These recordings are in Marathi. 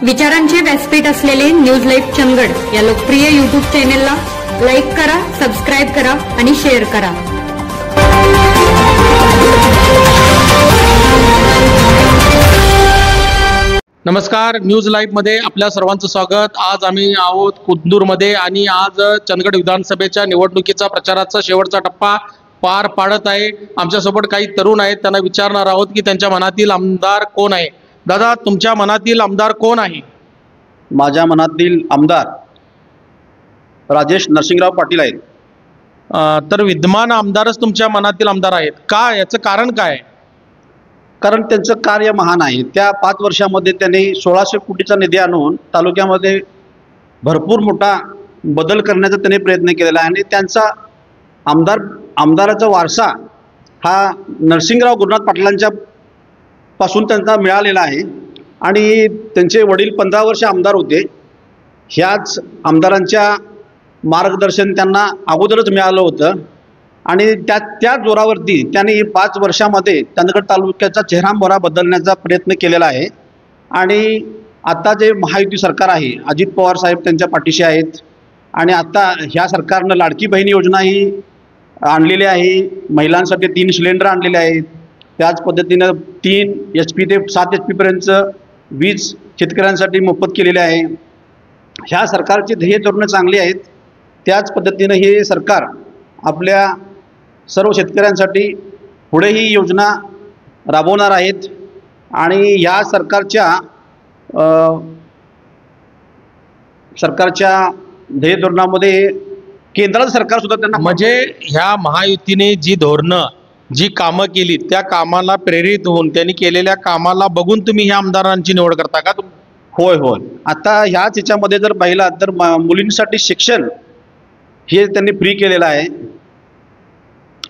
विचारांचे व्यासपीठ असलेले न्यूज लाईव्ह चंदगड या लोकप्रिय यूट्यूब चॅनेलला लाईक करा, सबस्क्राईब करा आणि शेअर करा। नमस्कार, न्यूज लाईव्ह मध्ये आपल्या सर्वांचं स्वागत। आज आम्ही आहोत कुंदूरमध्ये आणि आज चंदगड विधानसभेच्या निवडणुकीचा प्रचाराचा शेवटचा टप्पा पार पाडत आहे। आमच्यासोबत काही तरुण आहेत, त्यांना विचारणार आहोत की त्यांच्या मनातील आमदार कोण आहे। दादा, तुमच्या मनातील आमदार कोण आहे? माझ्या मनातील आमदार राजेश नरसिंगराव पाटील आहेत। तर विद्यमान आमदारच तुमच्या मनातील आमदार आहेत का? याचं कारण काय? कारण त्यांचं कार्य महान आहे। त्या 5 वर्षामध्ये त्यांनी 1600 कोटीचा निधी आणून तालुक्यामध्ये भरपूर मोठा बदल करण्याचा त्यांनी प्रयत्न केलेला आहे आणि त्यांचा आमदाराचा वारसा हा नरसिंगराव गुरुनाथ पाटलांच्या पासून त्यांना मिळालेला आहे आणि त्यांचे वडील 15 वर्ष आमदार होते। ह्याच आमदारांच्या मार्गदर्शन त्यांना अगोदरच मिळालं होतं आणि त्या जोरावरती त्यांनी 5 वर्षामध्ये चंदगड तालुक्याचा चेहरामोहरा बदलण्याचा प्रयत्न केलेला आहे। आणि आता जे महायुती सरकार आहे, अजित पवार साहेब त्यांच्या पाठीशी आहेत आणि आता ह्या सरकारनं लाडकी बहीण योजना ही आणलेली आहे। महिलांसाठी 3 सिलेंडर आणलेले आहेत। त्याच पद्धतीनं 3 HP ते 7 HP पर्यंतचं वीज शेतकऱ्यांसाठी मोफत केलेले आहे। ह्या सरकारची ध्येय धोरणं चांगली आहेत। त्याच पद्धतीनं हे सरकार आपल्या सर्व शेतकऱ्यांसाठी पुढेही योजना राबवणार आहेत आणि या सरकारच्या ध्येय धोरणामध्ये केंद्राचं सरकारसुद्धा त्यांना म्हणजे ह्या महायुतीने जी धोरणं, जी कामं केली, त्या कामाला प्रेरित होऊन त्यांनी केलेल्या कामाला बघून तुम्ही ह्या आमदारांची निवड करता का? होय होय। आता ह्याच ह्याच्यामध्ये जर पाहिला तर मुलींसाठी शिक्षण हे त्यांनी फ्री केलेलं आहे।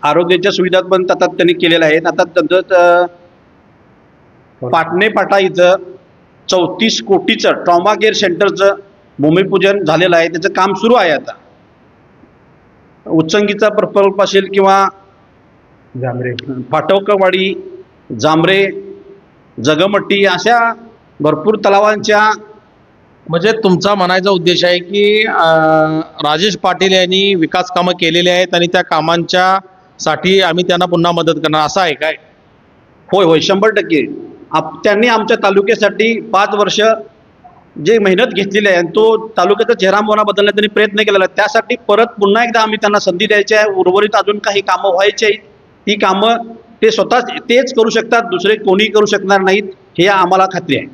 आरोग्याच्या सुविधा पण आता त्यांनी केलेल्या आहेत। आता पाटणेपाटा इथं 34 कोटीचं ट्रॉमा केअर सेंटरचं भूमिपूजन झालेलं आहे। त्याचं काम सुरू आहे। आता उच्चंगीचा प्रकल्प असेल किंवा फाटवकवाडी, जांभरे, जगमट्टी अशा भरपूर तलावांच्या म्हणजे तुमचा म्हणायचा उद्देश आहे की राजेश पाटील यांनी विकास कामं केलेली आहेत आणि त्या कामांच्या साठी आम्ही त्यांना पुन्हा मदत करणार, असं आहे काय? होय होय, 100%। त्यांनी आमच्या तालुक्यासाठी 5 वर्ष जे मेहनत घेतलेली आहे तो तालुक्याचा चेहरामोहरा बदलण्याचा त्यांनी प्रयत्न केलेला आहे। त्यासाठी परत पुन्हा एकदा आम्ही त्यांना संधी द्यायची आहे। उर्वरित अजून काही कामं व्हायची आहेत, ती कामं ते स्वतः तेच करू शकतात, दुसरे कोणी करू शकणार नाहीत, हे आम्हाला खात्री आहे।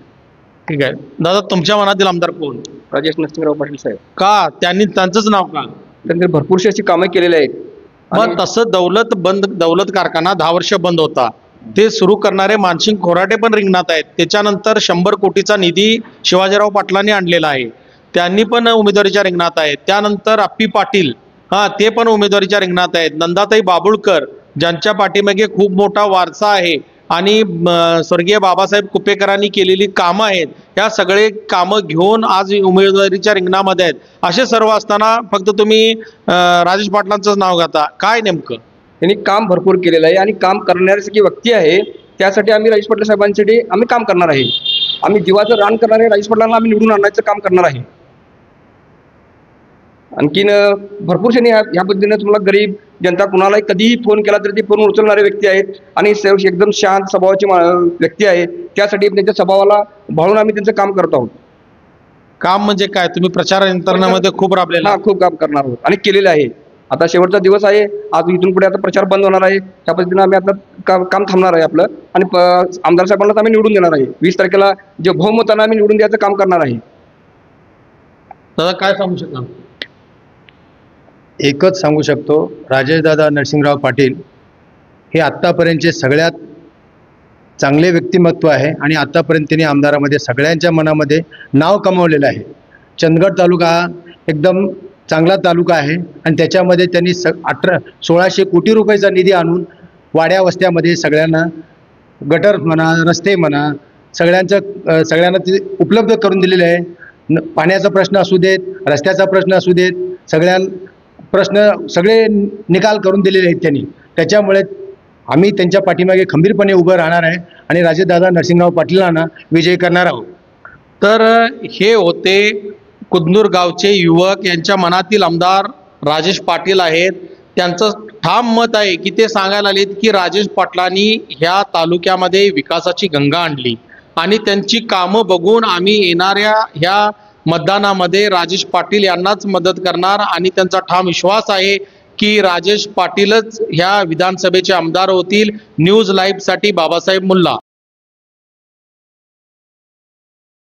ठीक आहे दादा, तुमच्या मनातील आमदार कोण? राजेश नरसिंगराव पाटील साहेब। का? त्यांचंच नाव का? त्यांनी भरपूरशी अशी कामं केलेली आहेत। मग तसं दौलत कारखाना 10 वर्ष बंद होता, ते सुरू करणारे मानसिंग खोराटे पण रिंगणात आहेत। त्याच्यानंतर 100 कोटीचा निधी शिवाजीराव पाटलांनी आणलेला आहे, त्यांनी पण उमेदवारीच्या रिंगणात आहेत। त्यानंतर अप्पी पाटील ते पण उमेदवारीच्या रिंगणात आहेत। नंदाताई बाबुळकर, ज्यांच्या पाठीमागे खूप मोठा वारसा आहे आणि स्वर्गीय बाबासाहेब कुपेकरांनी केलेली कामं आहेत, ह्या सगळे कामं घेऊन आज उमेदवारीच्या रिंगणामध्ये आहेत। असे सर्व असताना फक्त तुम्ही राजेश पाटलांचंच नाव घेता, काय नेमकं? त्यांनी काम भरपूर केलेलं आहे आणि काम करण्याची व्यक्ती आहे। त्यासाठी आम्ही राजेश पाटील साहेबांसाठी आम्ही काम करणार आहे। आम्ही जीवाचं रान करणार आहे। राजेश पाटलांना आम्ही निवडून आणण्याचं काम करणार आहे। आणखीन भरपूरशे ह्या पद्धतीने तुम्हाला गरीब जनता कुणालाही कधीही फोन केला तरी ते फोन उचलणारे व्यक्ती आहेत आणि एकदम शांत स्वभावाची व्यक्ती आहे। त्यासाठी त्यांच्या स्वभावाला भाळून आम्ही त्यांचं काम करत आहोत। काम म्हणजे काय? तुम्ही प्रचार यंत्रणेमध्ये खूप राबलेला? खूप काम करणार आहोत आणि केलेलं आहे। आता शेवटचा दिवस आहे, आज इथून पुढे आता प्रचार बंद होणार आहे। त्या पद्धतीने आम्ही आता काम थांबणार आहे आपलं आणि आमदार साहेबांना आम्ही निवडून देणार आहे। 20 तारखेला जे बहुमतानं आम्ही निवडून द्यायचं काम करणार आहे। दादा, काय सांगू शकाल? एकच सांगू शकतो, राजेशदादा नरसिंगराव पाटील हे आत्तापर्यंतचे सगळ्यात चांगले व्यक्तिमत्व आहे आणि आत्तापर्यंत त्यांनी आमदारामध्ये सगळ्यांच्या मनामध्ये नाव कमावलेलं आहे। चंदगड तालुका हा एकदम चांगला तालुका आहे आणि त्याच्यामध्ये त्यांनी 1600 कोटी रुपयाचा निधी आणून वाड्या वस्त्यामध्ये सगळ्यांना गटर म्हणा, रस्ते म्हणा, सगळ्यांना ते उपलब्ध करून दिलेले आहे। पाण्याचा प्रश्न असू देत, रस्त्याचा प्रश्न असू देत, सगळे निकाल करून दिलेले आहेत त्यांनी। त्याच्यामुळे आम्ही त्यांच्या पाठीमागे खंबीरपणे उभं राहणार आहे आणि राजेशदादा नरसिंगराव पाटीलांना विजयी करणार आहोत। तर हे होते कुदनूर गावचे युवक, यांच्या मनातील आमदार राजेश पाटील आहेत. त्यांचं ठाम मत आहे की ते सांगायला आलेत की राजेश पाटलांनी ह्या तालुक्यामध्ये विकासाची गंगा आणली आणि त्यांची कामं बघून आम्ही येणाऱ्या ह्या मतदानामध्ये राजेश पाटील यांनाच मदत करणार आणि त्यांचा ठाम विश्वास आहे की राजेश पाटीलच ह्या विधानसभेचे आमदार होतील. न्यूज लाईव्हसाठी बाबासाहेब मुल्ला.